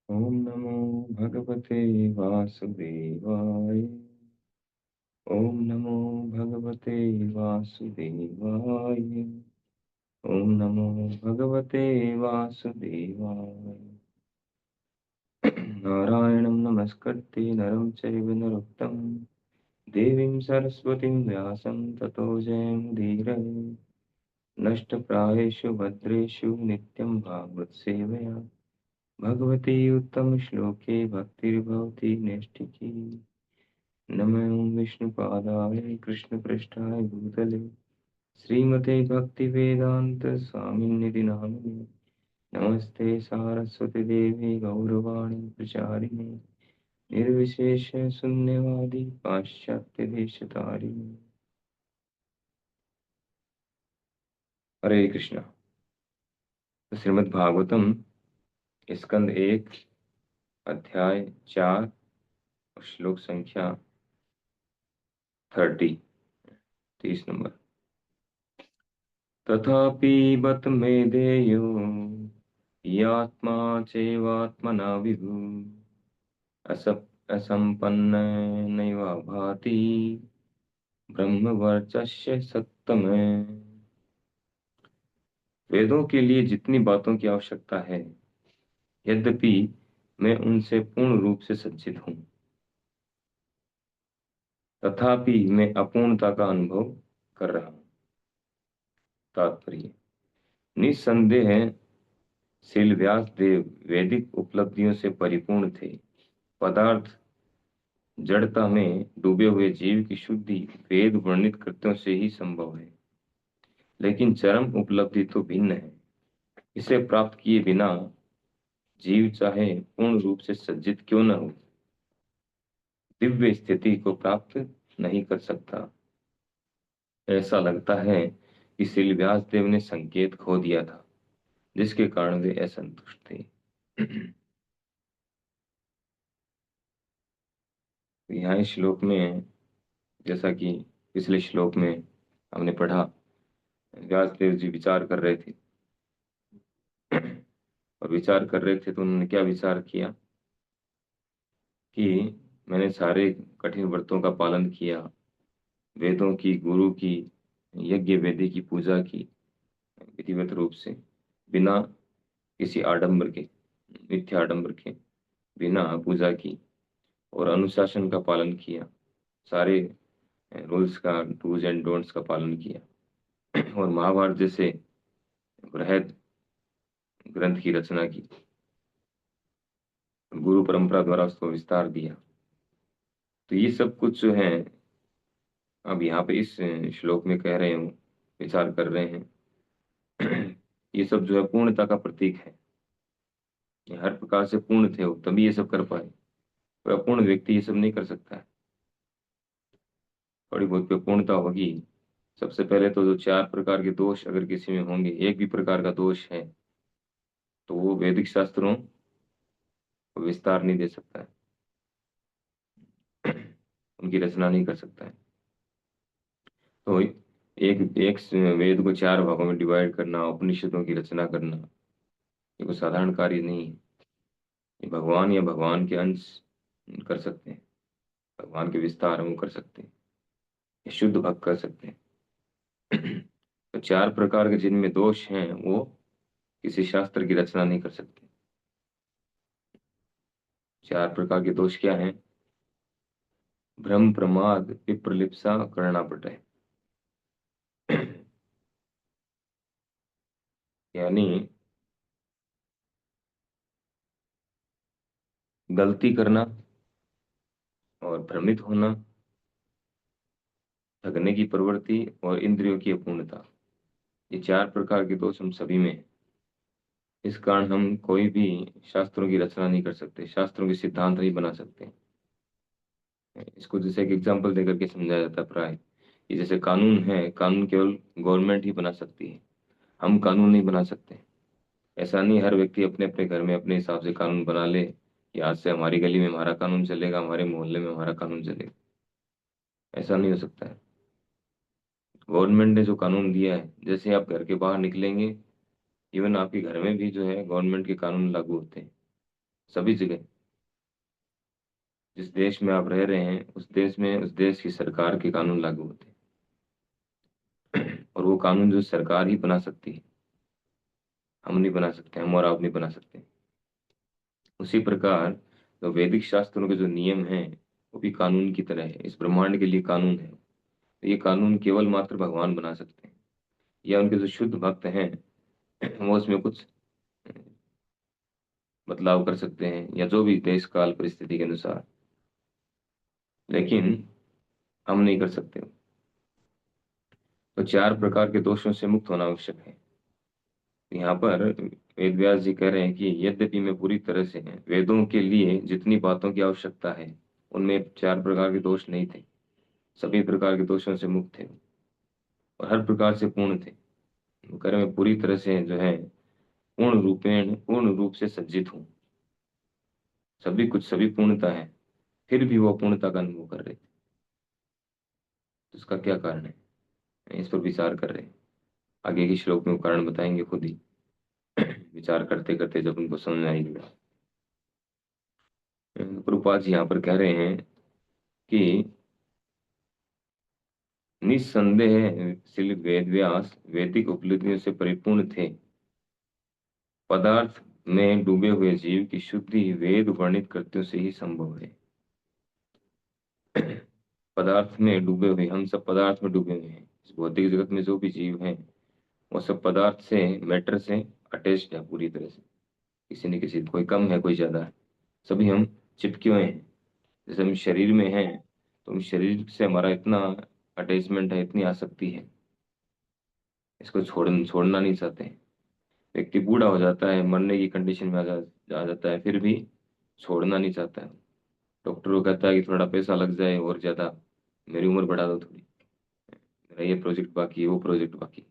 ओम नमो भगवते वासुदेवाय। ओम नमो भगवते वासुदेवाय। ओम नमो भगवते वासुदेवाय। नारायणं नमस्कृत्य नरं चैव नरोत्तमं देवीं सरस्वतीं व्यासं ततो जयमुदीरये। नष्टप्रायेषु भद्रेषु नित्यं भागवतसेवया भगवती उत्तमश्लोके भक्तिर्भवति नैष्ठिकी। नमो विष्णुपादाय कृष्णपृष्ठाय भूतले श्रीमते भक्तिवेदांत स्वामिन्निधि नामिने। नमस्ते सारस्वती देवी गौरवाणी प्रचारिणे निर्विशेष शून्यवादी पाश्चात्य देशतारिणे। हरे कृष्णा। तो श्रीमद् भागवतम स्कंद 1 अध्याय 4 श्लोक संख्या 30 नंबर। तथापि बत मे देयो यात्मा चैवात्मना विभु असंपन्न नैव भाति ब्रह्मवर्चस्य सत्तमे। वेदों के लिए जितनी बातों की आवश्यकता है, यद्यपि मैं उनसे पूर्ण रूप से सज्जित हूं, तथापि मैं अपूर्णता का अनुभव कर रहा हूं। तात्पर्य: निस्संदेह श्रील व्यास देव वैदिक उपलब्धियों से परिपूर्ण थे। पदार्थ जड़ता में डूबे हुए जीव की शुद्धि वेद वर्णित कृत्यों से ही संभव है, लेकिन चरम उपलब्धि तो भिन्न है। इसे प्राप्त किए बिना जीव चाहे पूर्ण रूप से सज्जित क्यों न हो, दिव्य स्थिति को प्राप्त नहीं कर सकता। ऐसा लगता है कि श्री व्यास देव ने संकेत खो दिया था, जिसके कारण वे असंतुष्ट थे। यहाँ इस श्लोक में, जैसा कि पिछले श्लोक में हमने पढ़ा, व्यास देव जी विचार कर रहे थे। और विचार कर रहे थे तो उन्होंने क्या विचार किया कि मैंने सारे कठिन व्रतों का पालन किया, वेदों की, गुरु की, यज्ञ वेदी की पूजा की विधिवत रूप से, बिना किसी आडंबर के, मिथ्या आडंबर के, बिना पूजा की, और अनुशासन का पालन किया, सारे रूल्स का, डूज एंड डोंट्स का पालन किया, और महाभारत जैसे बृहद ग्रंथ की रचना की, गुरु परंपरा द्वारा उसको विस्तार दिया। तो ये सब कुछ जो है, अब यहाँ पे इस श्लोक में कह रहे हूँ, विचार कर रहे हैं। ये सब जो है पूर्णता का प्रतीक है। ये हर प्रकार से पूर्ण थे वो, तभी ये सब कर पाए। कोई अपूर्ण व्यक्ति ये सब नहीं कर सकता है। थोड़ी बहुत पे पूर्णता होगी। सबसे पहले तो जो 4 प्रकार के दोष अगर किसी में होंगे, एक भी प्रकार का दोष है, तो वो वैदिक शास्त्रों को विस्तार नहीं दे सकता है, उनकी रचना नहीं कर सकता है। तो एक एक वेद को 4 भागों में डिवाइड करना, उपनिषदों की रचना करना, ये कोई साधारण कार्य नहीं है। ये भगवान या भगवान के अंश कर सकते हैं, भगवान के विस्तार हम कर सकते हैं, ये शुद्ध भक्त कर सकते हैं। तो 4 प्रकार के जिनमें दोष हैं, वो किसी शास्त्र की रचना नहीं कर सकते। 4 प्रकार के दोष क्या हैं? भ्रम, प्रमाद, विप्रलिप्सा, करणापटय। यानी गलती करना और भ्रमित होना, ठगने की प्रवृत्ति और इंद्रियों की अपूर्णता, ये 4 प्रकार के दोष हम सभी में हैं। इस कारण हम कोई भी शास्त्रों की रचना नहीं कर सकते, शास्त्रों के सिद्धांत नहीं बना सकते। इसको जैसे एक एग्जाम्पल देकर के समझाया जाता है प्राय, कि जैसे कानून है, कानून केवल गवर्नमेंट ही बना सकती है, हम कानून नहीं बना सकते। ऐसा नहीं हर व्यक्ति अपने अपने घर में अपने हिसाब से कानून बना ले कि आज से हमारी गली में हमारा कानून चलेगा, हमारे मोहल्ले में हमारा कानून चलेगा। ऐसा नहीं हो सकता है। गवर्नमेंट ने जो कानून दिया है, जैसे आप घर के बाहर निकलेंगे, इवन आपके घर में भी जो है गवर्नमेंट के कानून लागू होते हैं। सभी जगह। जिस देश में आप रह रहे हैं उस देश में उस देश की सरकार के कानून लागू होते हैं। और वो कानून जो सरकार ही बना सकती है, हम नहीं बना सकते, हम और आप नहीं बना सकते। उसी प्रकार जो वैदिक शास्त्रों के जो नियम हैं वो भी कानून की तरह है, इस ब्रह्मांड के लिए कानून है। तो ये कानून केवल मात्र भगवान बना सकते हैं, या उनके जो शुद्ध भक्त हैं वो उसमें कुछ बदलाव कर सकते हैं, या जो भी देश काल परिस्थिति के अनुसार, लेकिन हम नहीं कर सकते। तो चार प्रकार के दोषों से मुक्त होना आवश्यक है। यहाँ पर वेद व्यास जी कह रहे हैं कि यद्यपि मैं पूरी तरह से वेदों के लिए जितनी बातों की आवश्यकता है उनमें चार प्रकार के दोष नहीं थे, सभी प्रकार के दोषों से मुक्त थे और हर प्रकार से पूर्ण थे। वो कह रहे हैं, मैं पूरी तरह से जो है पूर्ण रूप से सज्जित हूँ। सभी कुछ, सभी पूर्णता है, फिर भी वो पूर्णता का अनुभव कर रहे थे। तो इसका क्या कारण है, इस पर विचार कर रहे हैं। आगे के श्लोक में वो कारण बताएंगे खुद ही। विचार करते करते जब उनको समझ में आएगा। प्रभुपाद जी यहाँ पर कह रहे हैं कि निस्संदेह श्री वेद व्यास वैदिक उपलब्धियों से परिपूर्ण थे। पदार्थ में डूबे हुए जीव की शुद्धि वेद वर्णित कृत्यों से ही संभव है। पदार्थ में डूबे हुए, हम सब पदार्थ में डूबे हुए हैं। इस भौतिक जगत में जो भी जीव हैं वो सब पदार्थ से, मैटर से अटैच्ड है पूरी तरह से। किसी न किसी, कोई कम है कोई ज्यादा है, सभी हम चिपके हुए हैं। जैसे हम शरीर में हैं तो हम शरीर से हमारा इतना अटैचमेंट है, इतनी आसक्ति है, इसको छोड़ना नहीं चाहते हैं। व्यक्ति बूढ़ा हो जाता है, मरने की कंडीशन में आ जाता है, फिर भी छोड़ना नहीं चाहता है। डॉक्टर को कहता है कि थोड़ा पैसा लग जाए और ज्यादा, मेरी उम्र बढ़ा दो थोड़ी, मेरा ये प्रोजेक्ट बाकी है, वो प्रोजेक्ट बाकी है।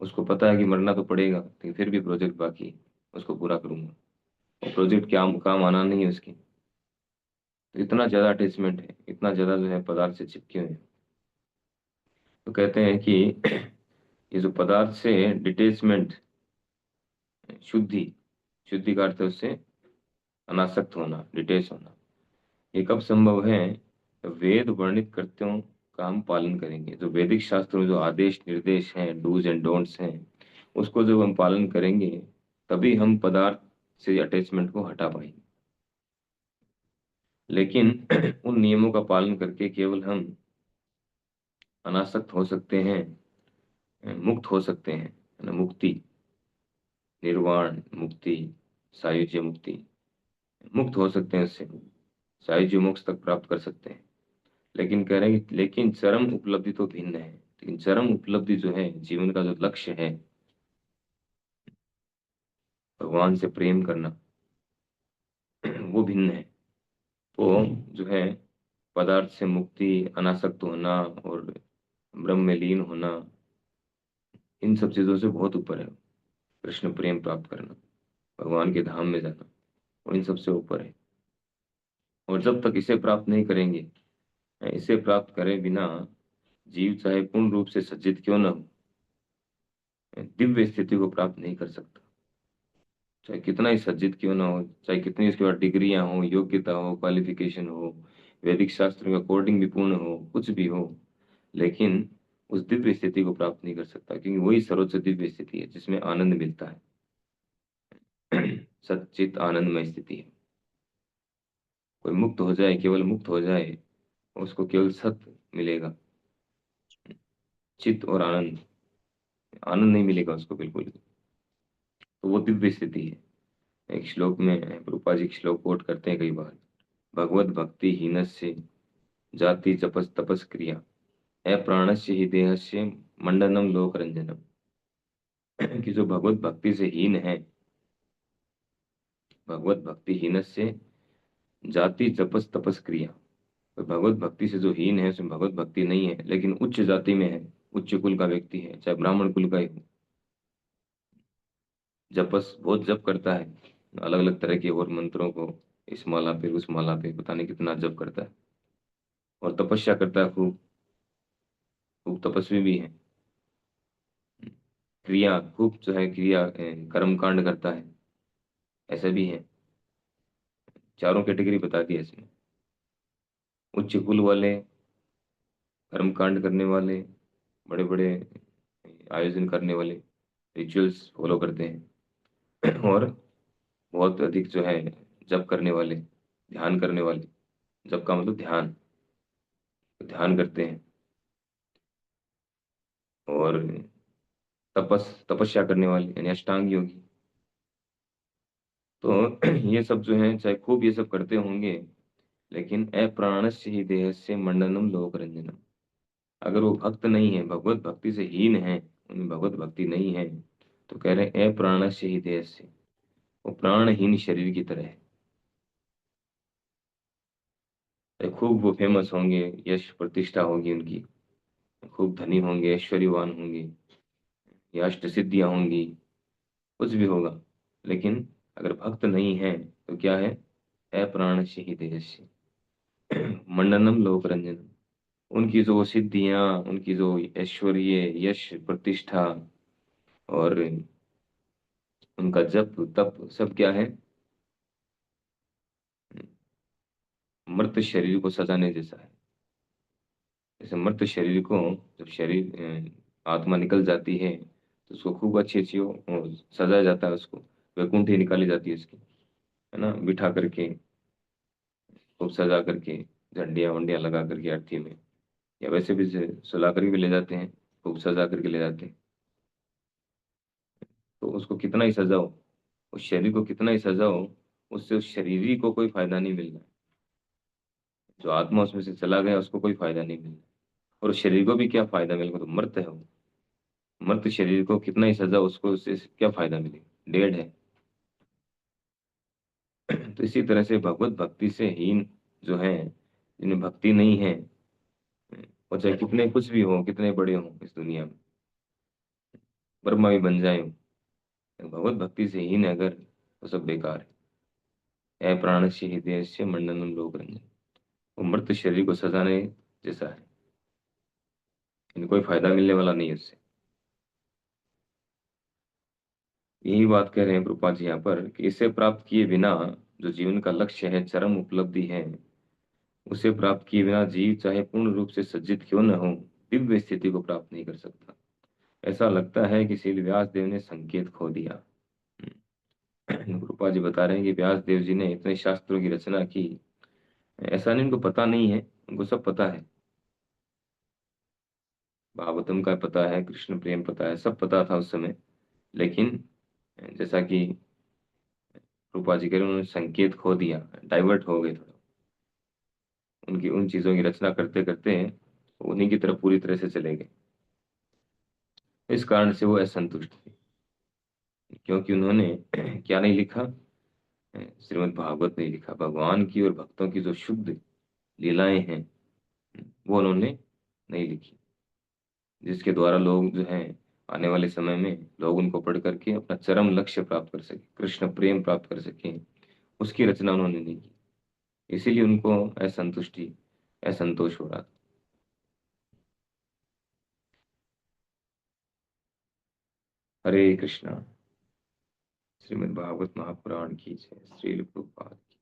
उसको पता है कि मरना तो पड़ेगा, लेकिन फिर भी प्रोजेक्ट बाकी है, उसको पूरा करूंगा। और प्रोजेक्ट क्या काम आना नहीं है उसकी। तो इतना ज्यादा अटैचमेंट है, इतना ज्यादा जो है पदार्थ से चिपके हुए हैं। तो कहते हैं कि ये जो पदार्थ से डिटेचमेंट, शुद्धि, शुद्धि का अर्थ है उससे अनासक्त होना, डिटेच होना, ये कब संभव है? वेद वर्णित कृत्यों का हम पालन करेंगे। जो वैदिक शास्त्रों में जो आदेश निर्देश हैं, डूज एंड डोंट्स हैं, उसको जब हम पालन करेंगे तभी हम पदार्थ से अटैचमेंट को हटा पाएंगे। लेकिन उन नियमों का पालन करके केवल हम अनासक्त हो सकते हैं, मुक्त हो सकते हैं, है ना? मुक्ति, निर्वाण मुक्ति, सायुज्य मुक्ति, मुक्त हो सकते हैं उससे, सायुज्य मोक्ष तक प्राप्त कर सकते हैं। लेकिन कह रहे हैं कि लेकिन चरम उपलब्धि तो भिन्न है। लेकिन चरम उपलब्धि जो है, जीवन का जो लक्ष्य है, भगवान से प्रेम करना, वो भिन्न है। वो जो है पदार्थ से मुक्ति, अनासक्त होना और ब्रह्म में लीन होना, इन सब चीजों से बहुत ऊपर है। कृष्ण प्रेम प्राप्त करना, भगवान के धाम में जाना, और इन सबसे ऊपर है। और जब तक इसे प्राप्त नहीं करेंगे, इसे प्राप्त करे बिना जीव चाहे पूर्ण रूप से सज्जित क्यों न हो, दिव्य स्थिति को प्राप्त नहीं कर सकता। चाहे कितना ही सज्जित क्यों ना हो, चाहे कितनी उसके पास डिग्रियां हो, योग्यता हो, क्वालिफिकेशन हो, वैदिक शास्त्र के अकॉर्डिंग भी पूर्ण हो, कुछ भी हो, लेकिन उस दिव्य स्थिति को प्राप्त नहीं कर सकता, क्योंकि वही सर्वोच्च दिव्य स्थिति है जिसमें आनंद मिलता है। सच्चित आनंदमय स्थिति है। कोई मुक्त हो जाए, केवल मुक्त हो जाए, उसको केवल सत्य मिलेगा, चित्त और आनंद, आनंद नहीं मिलेगा उसको बिल्कुल भी। तो वो दिव्य स्थिति है। एक श्लोक में रूपा जी श्लोक कोट करते हैं कई बार, भगवत भक्ति हीनस्य जाति जपस तपस क्रिया अप्राणस्य ही देहस्य मंडनम लोक रंजनम। कि जो भगवत भक्ति से हीन है, भगवत भक्ति हीनस्य जाति जपस तपस क्रिया, तो भगवत भक्ति से जो हीन है उसमें भगवत भक्ति नहीं है, लेकिन उच्च जाति में है, उच्च कुल का व्यक्ति है, चाहे ब्राह्मण कुल का ही हो, जपस बहुत जप करता है, अलग अलग तरह के और मंत्रों को, इस माला पे उस माला पे पता नहीं कितना जप करता है, और तपस्या करता है खूब, खूब तपस्वी भी है, क्रिया खूब जो है क्रिया कर्म कांड करता है, ऐसा भी है। चारों कैटेगरी बता दिया इसमें। उच्च कुल वाले, कर्मकांड करने वाले, बड़े बड़े आयोजन करने वाले, रिचुअल्स फॉलो करते हैं, और बहुत अधिक जो है जप करने वाले, ध्यान करने वाले। जप का मतलब ध्यान, तो ध्यान करते हैं। और तपस्या करने वाले यानी अष्टांग योगी। तो ये सब जो है चाहे खूब ये सब करते होंगे, लेकिन अप्राणस्य ही देह से मंडनम लोक रंजनम। अगर वो भक्त नहीं है, भगवत भक्ति से हीन है, उनमें भगवत भक्ति नहीं है, तो कह रहे हैं अप्राणस्य ही देह से, वो प्राणहीन शरीर की तरह है। खूब वो फेमस होंगे, यश प्रतिष्ठा होगी उनकी, खूब धनी होंगे, ऐश्वर्यवान होंगे, या अष्ट सिद्धियां होंगी, कुछ भी होगा, लेकिन अगर भक्त नहीं है तो क्या है? अप्राणस्य ही देह से मंडनम लोक रंजनम। उनकी जो सिद्धियां, उनकी जो ऐश्वर्य, यश, प्रतिष्ठा, और उनका जप तप सब क्या है? मृत शरीर को सजाने जैसा है। जैसे मृत शरीर को, जब शरीर आत्मा निकल जाती है, तो उसको खूब अच्छी अच्छी सजाया जाता है, उसको वैकुंठी निकाली जाती है उसकी, है ना, बिठा करके, खूब सजा करके, झंडियां वंडियां लगा करके आरती में, या वैसे भी सुला करके भी ले जाते हैं, खूब सजा करके ले जाते हैं। तो उसको कितना ही सजाओ, उस शरीर को कितना ही सजाओ, उससे उस शरीर ही को कोई फायदा नहीं मिल रहा है। जो आत्मा उसमें से चला गया उसको कोई फायदा नहीं मिल रहा। और उस शरीर को भी क्या फायदा मिलेगा? तो मृत है वो, मृत शरीर को कितना ही सजा, उसको उससे क्या फायदा मिलेगा? डेड है। तो इसी तरह से भगवत भक्ति से हीन जो है, जिन्हें भक्ति नहीं है, और चाहे कितने कुछ भी हो, कितने बड़े हो इस दुनिया में, ब्रह्मा भी बन जाए, भगवत भक्ति से हीन है अगर, तो सब बेकार है। अप्राणस्य हृदय से मंडनम लोक रंजन। वो मृत शरीर को सजाने जैसा है, इनको कोई फायदा मिलने वाला नहीं है उससे। यही बात कह रहे हैं प्रभुपाद जी यहाँ पर, कि इसे प्राप्त किए बिना, जो जीवन का लक्ष्य है, चरम उपलब्धि है, उसे प्राप्त किए बिना जीव चाहे पूर्ण रूप से सज्जित क्यों न हो, दिव्य स्थिति को प्राप्त नहीं कर सकता। ऐसा लगता है कि श्री व्यास देव ने संकेत खो दिया। रूपा जी बता रहे हैं कि व्यास देव जी ने इतने शास्त्रों की रचना की, ऐसा नहीं उनको पता नहीं है, उनको सब पता है। भागवतम का पता है, कृष्ण प्रेम पता है, सब पता था उस समय। लेकिन जैसा कि रूपा जी कह रहे हैं, उन्होंने संकेत खो दिया, डाइवर्ट हो गए थोड़ा, उनकी उन चीजों की रचना करते करते उन्हीं की तरफ पूरी तरह से चले गए। इस कारण से वो असंतुष्ट थे, क्योंकि उन्होंने क्या नहीं लिखा? श्रीमद् भागवत नहीं लिखा। भगवान की और भक्तों की जो शुद्ध लीलाएं हैं, वो उन्होंने नहीं लिखी, जिसके द्वारा लोग जो है आने वाले समय में लोग उनको पढ़ करके अपना चरम लक्ष्य प्राप्त कर सके, कृष्ण प्रेम प्राप्त कर सके, उसकी रचना उन्होंने नहीं की। इसीलिए उनको असंतुष्टि, असंतोष हो रहा था। हरे कृष्णा। श्रीमद् भागवत महापुराण की जय। श्रील प्रभुपाद की।